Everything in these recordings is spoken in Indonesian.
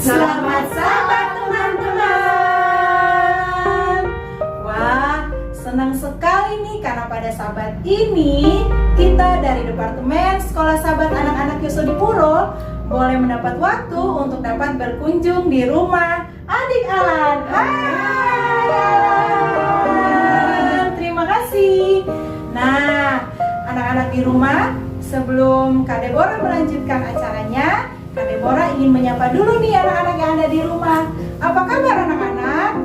Selamat sabat teman-teman. Wah, senang sekali nih karena pada sabat ini kita dari Departemen Sekolah Sahabat Anak-anak Yosodipuro boleh mendapat waktu untuk dapat berkunjung di rumah adik Alan. Hai Alan, terima kasih. Nah, anak-anak di rumah, sebelum Kak Deborah melanjutkan acaranya, Kak Deborah ingin menyapa dulu nih anak-anak yang ada di rumah. Apa kabar anak-anak?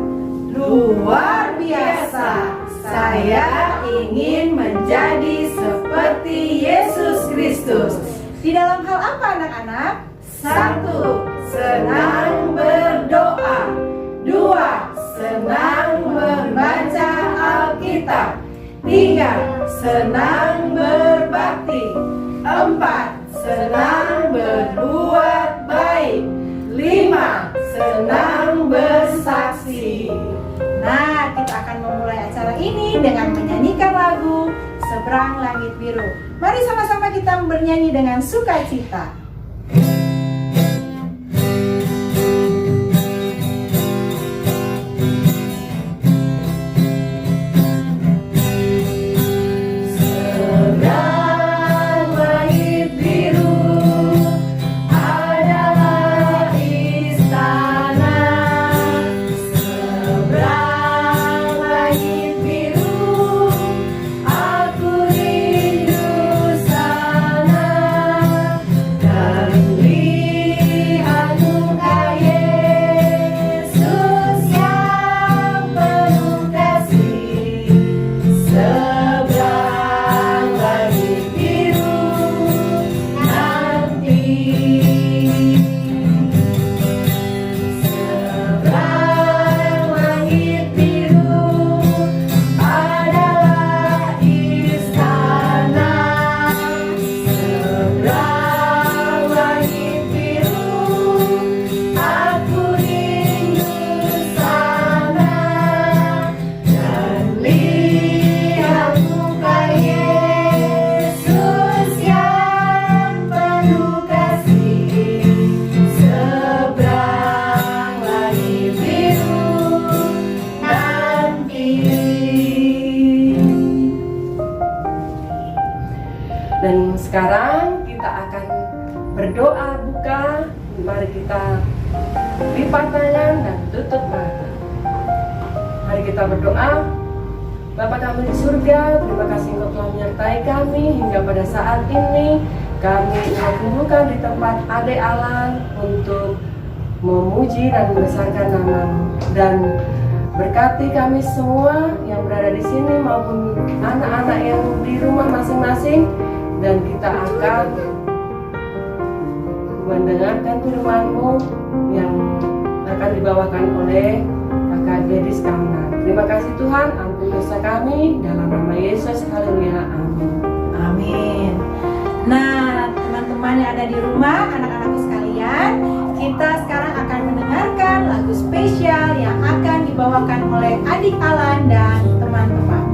Luar biasa. Saya ingin menjadi seperti Yesus Kristus. Di dalam hal apa anak-anak? 1. Senang berdoa. 2. Senang membaca Alkitab. 3. Senang berbakti. 4. Senang berbuat baik. 5. Senang bersaksi. Nah, kita akan memulai acara ini dengan menyanyikan lagu Seberang Langit Biru. Mari sama-sama kita bernyanyi dengan sukacita. Dan sekarang kita akan berdoa buka. Mari kita lipat tangan dan tutup mata. Mari kita berdoa. Bapa kami di surga, terima kasih Engkau telah menyertai kami hingga pada saat ini. Kami kumpulkan di tempat Adik Alan untuk memuji dan membesarkan nama-Mu, dan berkati kami semua yang berada di sini maupun anak-anak yang di rumah masing-masing. Dan kita akan mendengarkan firman-Mu yang akan dibawakan oleh Kakak Dedis Kamna. Terima kasih Tuhan, ampuni dosa kami dalam nama Yesus. Haleluya, amin. Amin. Nah, teman-teman yang ada di rumah, anak-anakku sekalian, kita sekarang akan mendengarkan lagu spesial yang akan dibawakan oleh adik Alan dan teman-teman.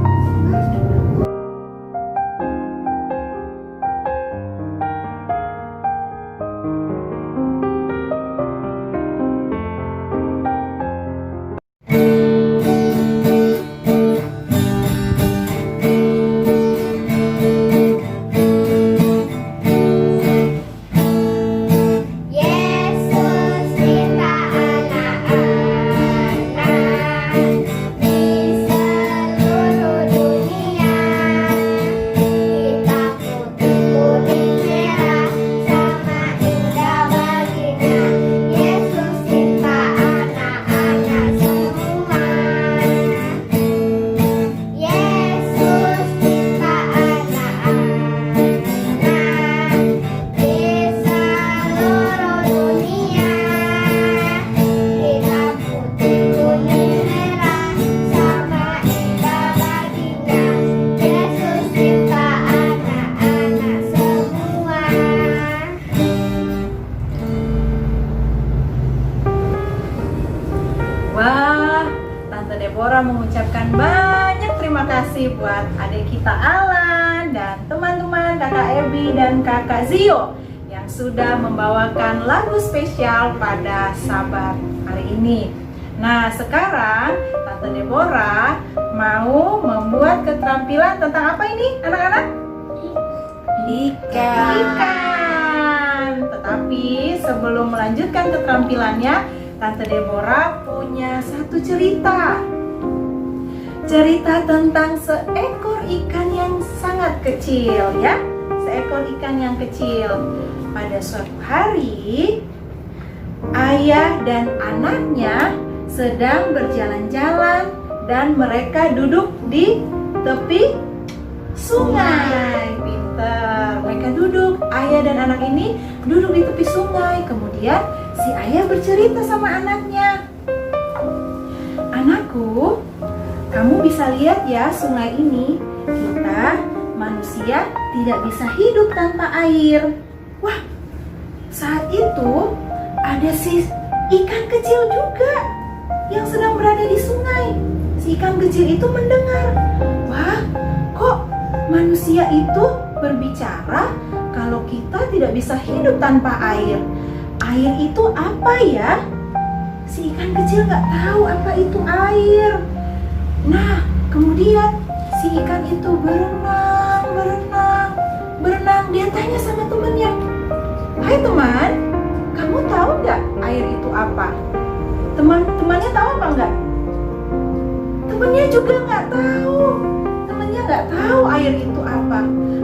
Deborah mengucapkan banyak terima kasih buat adik kita Alan dan teman-teman kakak Ebi dan kakak Zio yang sudah membawakan lagu spesial pada Sabat hari ini. Nah, sekarang Tante Deborah mau membuat keterampilan tentang apa ini, anak-anak? Ikan. Tetapi sebelum melanjutkan keterampilannya, Tante Deborah punya satu cerita. Cerita tentang seekor ikan yang sangat kecil, ya. Seekor ikan yang kecil. Pada suatu hari, ayah dan anaknya sedang berjalan-jalan dan mereka duduk di tepi sungai. Pinter. Mereka duduk, ayah dan anak ini duduk di tepi sungai. Kemudian si ayah bercerita sama anaknya. Anakku, kamu bisa lihat ya sungai ini. Kita manusia tidak bisa hidup tanpa air. Wah, saat itu ada si ikan kecil juga yang sedang berada di sungai. Si ikan kecil itu mendengar, wah, kok manusia itu berbicara kalau kita tidak bisa hidup tanpa air. Air itu apa ya? Si ikan kecil nggak tahu apa itu air. Nah, kemudian si ikan itu berenang. Dia tanya sama temannya, hai teman, kamu tahu nggak air itu apa? Temannya tahu apa nggak? Temannya juga nggak tahu. Temannya nggak tahu air itu apa.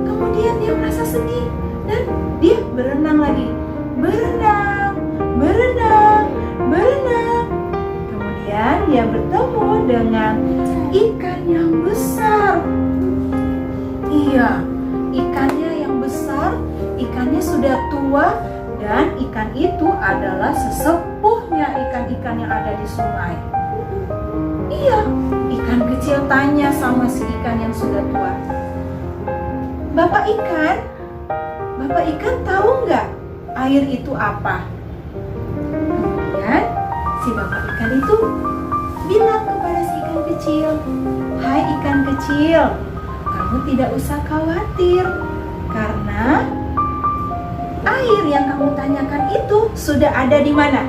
Kemudian dia merasa sedih dan dia berenang lagi. Berenang. Kemudian dia bertemu dengan ikan yang besar. Iya, ikannya yang besar, ikannya sudah tua dan ikan itu adalah sesepuhnya ikan-ikan yang ada di sungai. Iya, ikan kecil tanya sama si ikan yang sudah tua, Bapak ikan tahu nggak air itu apa? Kemudian si bapak ikan itu bilang kepada si ikan kecil, hai ikan kecil, kamu tidak usah khawatir karena air yang kamu tanyakan itu sudah ada di mana?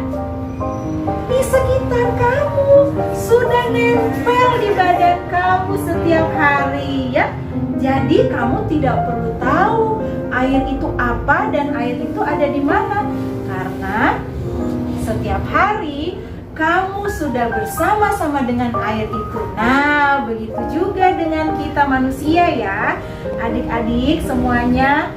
Di sekitar kamu, sudah nempel di badan kamu setiap hari, ya. Jadi kamu tidak perlu tahu air itu apa dan air itu ada di mana, karena setiap hari kamu sudah bersama-sama dengan air itu. Nah, begitu juga dengan kita manusia ya. Adik-adik semuanya,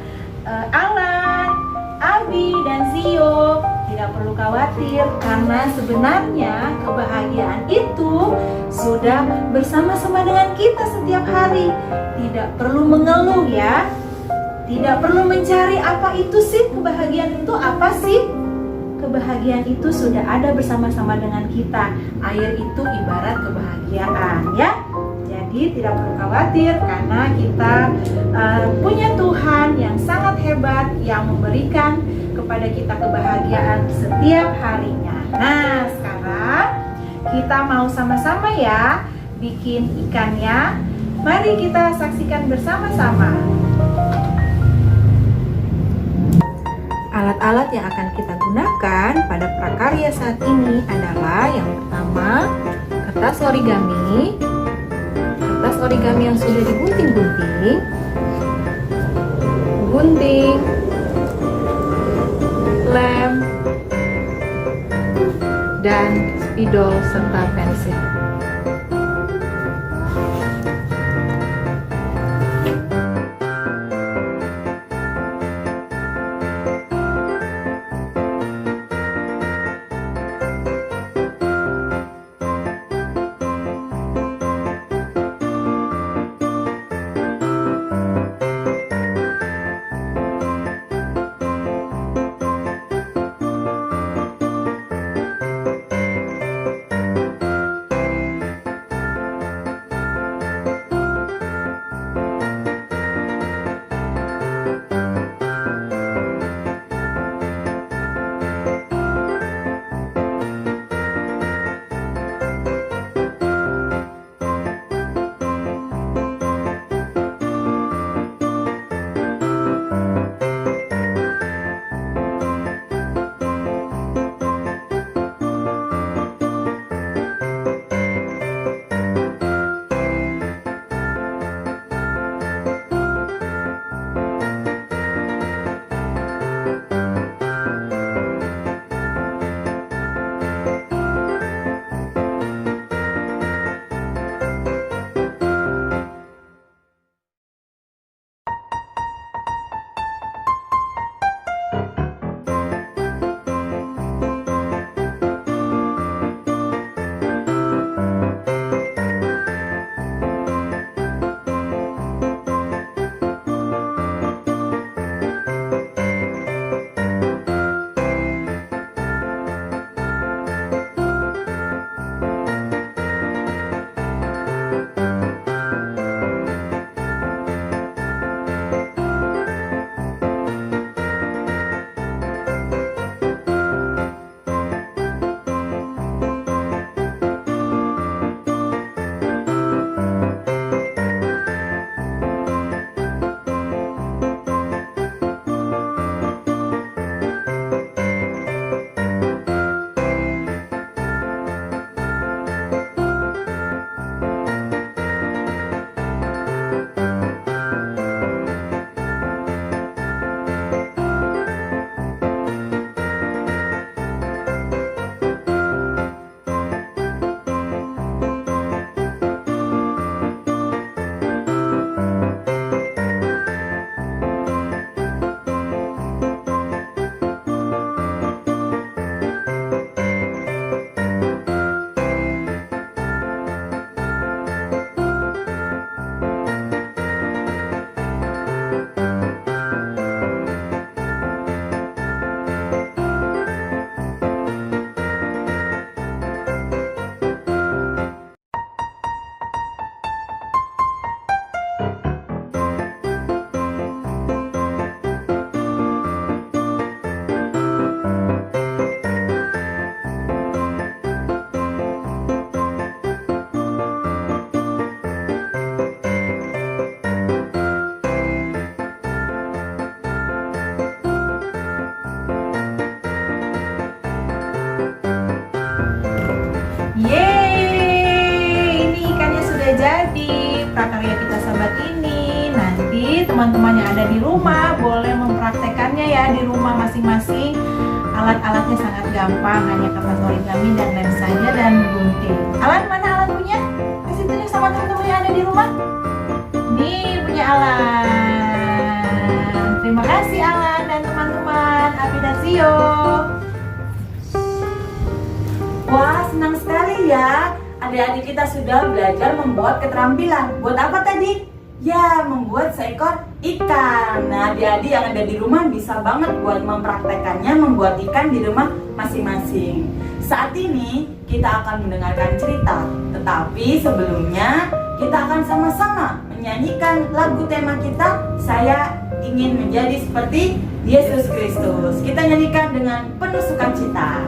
Alan, Abi, dan Zio, tidak perlu khawatir karena sebenarnya kebahagiaan itu sudah bersama-sama dengan kita setiap hari. Tidak perlu mengeluh ya. Tidak perlu mencari apa itu sih kebahagiaan itu apa sih? Kebahagiaan itu sudah ada bersama-sama dengan kita. Air itu ibarat kebahagiaan ya. Jadi tidak perlu khawatir karena kita punya Tuhan yang sangat hebat yang memberikan kepada kita kebahagiaan setiap harinya. Nah, sekarang kita mau sama-sama ya bikin ikannya. Mari kita saksikan bersama-sama. Alat-alat yang akan kita gunakan pada prakarya saat ini adalah yang pertama, kertas origami yang sudah digunting-gunting, gunting, lem, dan spidol serta pensil. teman-teman yang ada di rumah boleh mempraktekannya ya di rumah masing-masing. Alat-alatnya sangat gampang, hanya kertas origami dan lem saja dan gunting. Alan, mana alat punya? Kasih tunjuk sama teman-teman yang ada di rumah. Nih punya Alan. Terima kasih Alan dan teman-teman. Abi dan Sio. Wah, senang sekali ya. Adik-adik kita sudah belajar membuat keterampilan. Buat apa tadi? Ya, membuat seekor ikan. Nah, adik-adik yang ada di rumah bisa banget buat mempraktekannya membuat ikan di rumah masing-masing. Saat ini kita akan mendengarkan cerita, tetapi sebelumnya kita akan sama-sama menyanyikan lagu tema kita, Saya Ingin Menjadi Seperti Yesus Kristus. Kita nyanyikan dengan penuh sukacita.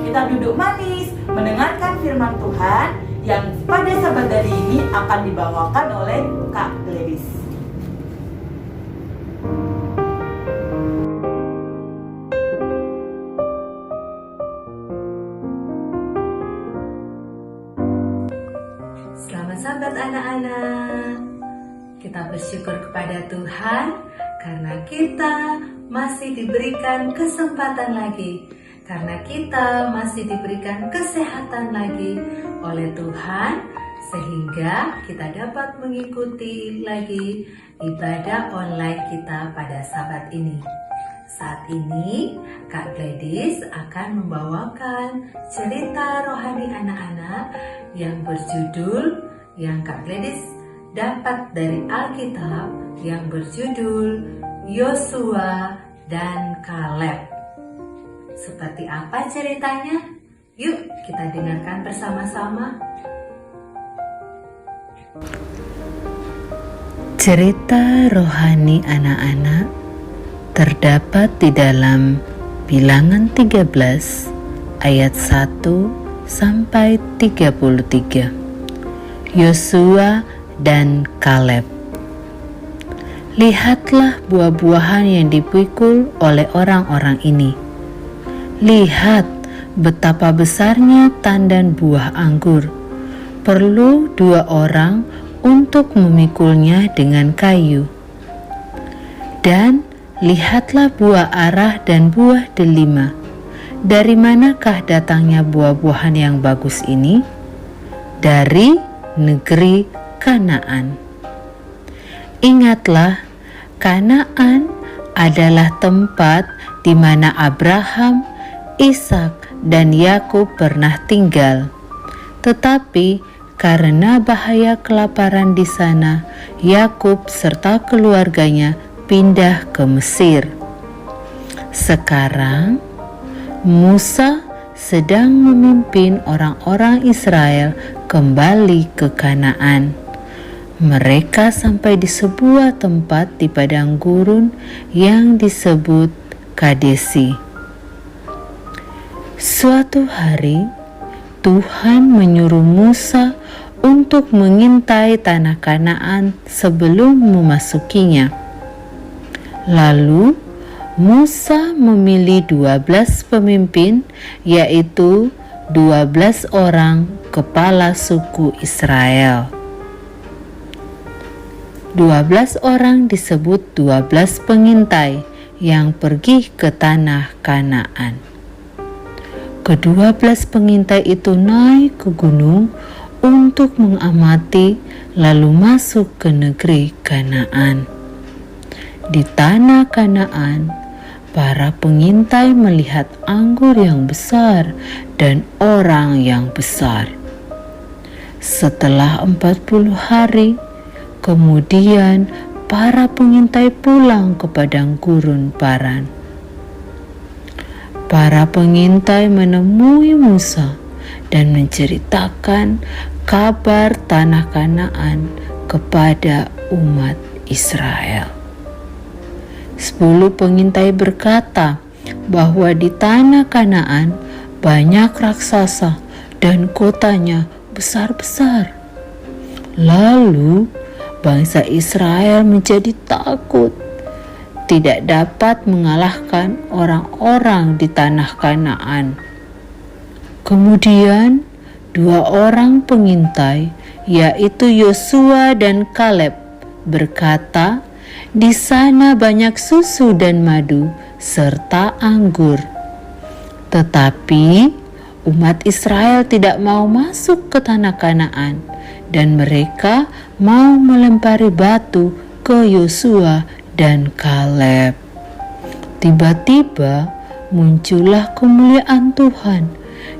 Kita duduk manis, mendengarkan firman Tuhan yang pada sabat hari ini akan dibawakan oleh Kak Gladys. Selamat sabat anak-anak. Kita bersyukur kepada Tuhan karena kita masih diberikan kesempatan lagi, karena kita masih diberikan kesehatan lagi oleh Tuhan, sehingga kita dapat mengikuti lagi ibadah online kita pada sabat ini. Saat ini Kak Gladys akan membawakan cerita rohani anak-anak yang berjudul, yang Kak Gladys dapat dari Alkitab, yang berjudul Yosua dan Kaleb. Seperti apa ceritanya? Yuk kita dengarkan bersama-sama. Cerita rohani anak-anak terdapat di dalam Bilangan 13 ayat 1 sampai 33. Yosua dan Kaleb. Lihatlah buah-buahan yang dipikul oleh orang-orang ini. Lihat betapa besarnya tandan buah anggur. Perlu 2 orang untuk memikulnya dengan kayu. Dan lihatlah buah arah dan buah delima. Dari manakah datangnya buah-buahan yang bagus ini? Dari negeri Kanaan. Ingatlah, Kanaan adalah tempat di mana Abraham, Ishak, dan Yakub pernah tinggal. Tetapi karena bahaya kelaparan di sana, Yakub serta keluarganya pindah ke Mesir. Sekarang Musa sedang memimpin orang-orang Israel kembali ke Kanaan. mereka sampai di sebuah tempat di padang gurun yang disebut Kadesi. Suatu hari, Tuhan menyuruh Musa untuk mengintai tanah Kanaan sebelum memasukinya. Lalu, Musa memilih 12 pemimpin, yaitu 12 orang kepala suku Israel. 12 orang disebut 12 pengintai yang pergi ke tanah Kanaan. Ke-12 pengintai itu naik ke gunung untuk mengamati lalu masuk ke negeri Kanaan. Di tanah Kanaan, para pengintai melihat anggur yang besar dan orang yang besar. Setelah 40 hari, kemudian para pengintai pulang ke padang gurun Paran. Para pengintai menemui Musa dan menceritakan kabar tanah Kanaan kepada umat Israel. 10 pengintai berkata bahwa di tanah Kanaan banyak raksasa dan kotanya besar-besar. Lalu bangsa Israel menjadi takut, tidak dapat mengalahkan orang-orang di tanah Kanaan. Kemudian 2 orang pengintai, yaitu Yosua dan Kaleb, berkata, "Di sana banyak susu dan madu serta anggur." Tetapi umat Israel tidak mau masuk ke tanah Kanaan, dan mereka mau melempari batu ke Yosua dan Kaleb. Tiba-tiba muncullah kemuliaan Tuhan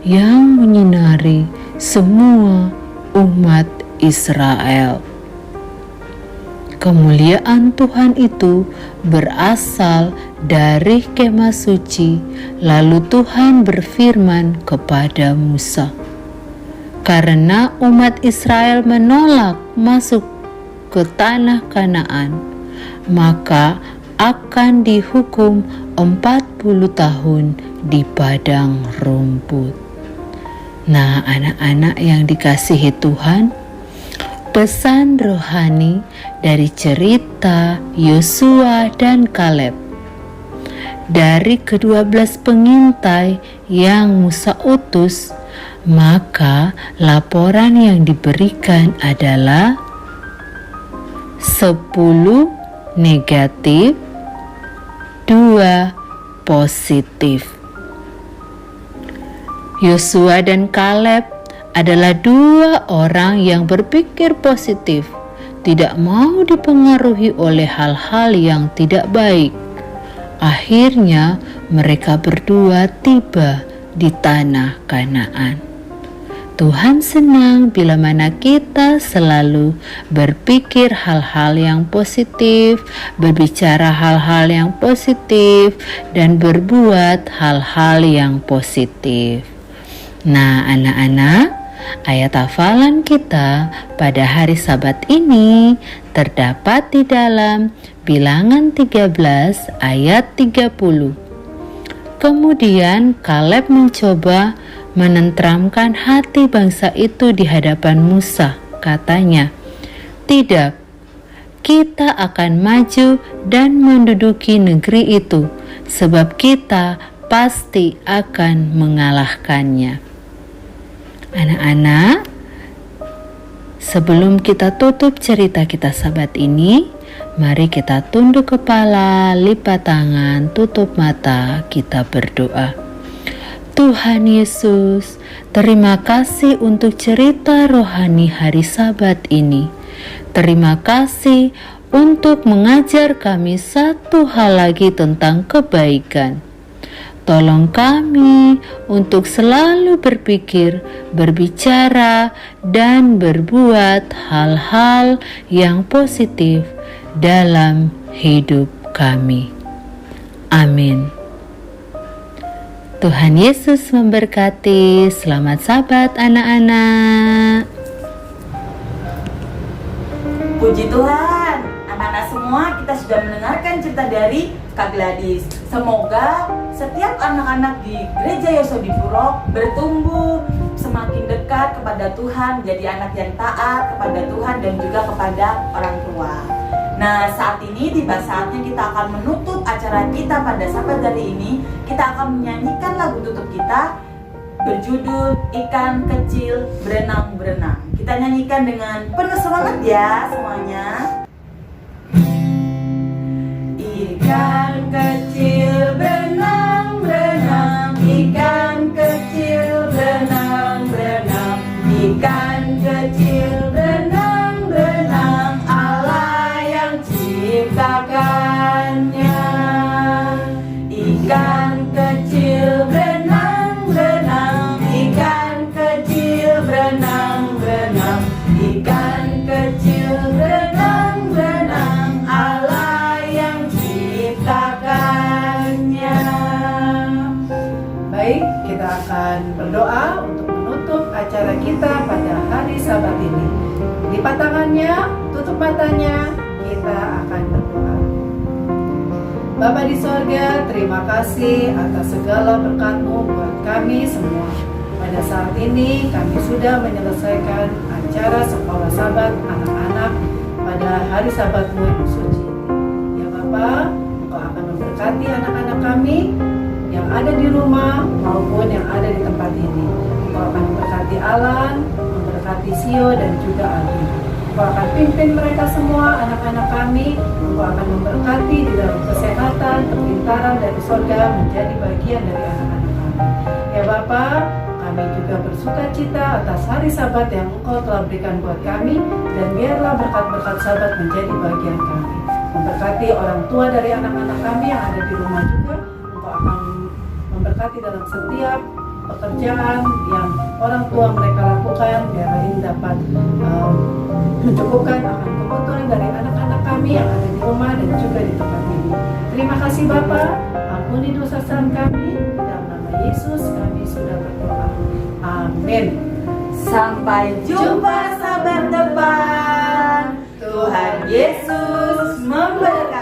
yang menyinari semua umat Israel. Kemuliaan Tuhan itu berasal dari kemah suci. Lalu Tuhan berfirman kepada Musa, "Karena umat Israel menolak masuk ke tanah Kanaan, maka akan dihukum 40 tahun di padang rumput." Nah, anak-anak yang dikasihi Tuhan, pesan rohani dari cerita Yosua dan Kaleb. Dari ke-12 pengintai yang Musa utus, maka laporan yang diberikan adalah 10 negatif, 2 positif. Yosua dan Kaleb adalah 2 orang yang berpikir positif, tidak mau dipengaruhi oleh hal-hal yang tidak baik. Akhirnya mereka berdua tiba di tanah Kanaan. Tuhan senang bila mana kita selalu berpikir hal-hal yang positif, berbicara hal-hal yang positif, dan berbuat hal-hal yang positif. Nah, anak-anak, ayat hafalan kita pada hari Sabat ini terdapat di dalam Bilangan 13 ayat 30. Kemudian Kaleb mencoba menenteramkan hati bangsa itu di hadapan Musa. Katanya, "Tidak, kita akan maju dan menduduki negeri itu, sebab kita pasti akan mengalahkannya." Anak-anak, sebelum kita tutup cerita kita Sabat ini, mari kita tunduk kepala, lipat tangan, tutup mata, kita berdoa. Tuhan Yesus, terima kasih untuk cerita rohani hari Sabat ini. Terima kasih untuk mengajar kami satu hal lagi tentang kebaikan. Tolong kami untuk selalu berpikir, berbicara, dan berbuat hal-hal yang positif dalam hidup kami. Amin. Tuhan Yesus memberkati. Selamat Sabat anak-anak. Puji Tuhan, anak-anak semua kita sudah mendengarkan cerita dari Kak Gladys. Semoga setiap anak-anak di Gereja Yosodipuro bertumbuh semakin dekat kepada Tuhan, jadi anak yang taat kepada Tuhan dan juga kepada orang tua. Nah, saat ini tiba saatnya kita akan menutup acara kita pada Sabat hari ini. Kita akan menyanyikan lagu tutup kita berjudul Ikan Kecil Berenang-Berenang. Kita nyanyikan dengan penuh semangat ya semuanya. Ikan kecil berenang-berenang, ikan kecil berenang-berenang, ikan kecil berenang-berenang, Allah yang ciptakannya. Ikan kecil berenang-berenang, ikan kecil berenang-berenang, ikan kecil berenang-berenang, Allah yang ciptakannya. Baik, kita akan berdoa untuk menutup acara kita pada hari Sabat ini. Lipat tangannya, tutup matanya, kita akan berdoa. Bapa di sorga, terima kasih atas segala berkat-Mu buat kami semua. Pada saat ini kami sudah menyelesaikan acara sekolah Sabat anak-anak pada hari Sabat-Mu yang suci. Ya Bapa, Engkau akan memberkati anak-anak kami yang ada di rumah maupun yang ada di tempat ini. Engkau akan memberkati Alan, memberkati Sio dan juga Adi. Engkau akan pimpin mereka semua, anak-anak kami. Engkau akan memberkati di dalam kesehatan, kepintaran dari surga menjadi bagian dari anak-anak kami. Ya Bapa, kami juga bersuka cita atas hari Sabat yang Engkau telah berikan buat kami, dan biarlah berkat-berkat Sabat menjadi bagian kami. Memberkati orang tua dari anak-anak kami yang ada di rumah juga. Engkau akan memberkati dalam setiap pekerjaan yang orang tua mereka lakukan, biar ini dapat mencukupkan akan kebutuhan dari anak-anak kami yang ada di rumah dan juga di tempat ini. Terima kasih Bapa, ampuni dosa-dosa kami, dalam nama Yesus kami sudah berdoa. Amin. Sampai jumpa sahabat depan. Tuhan Yesus memberkati.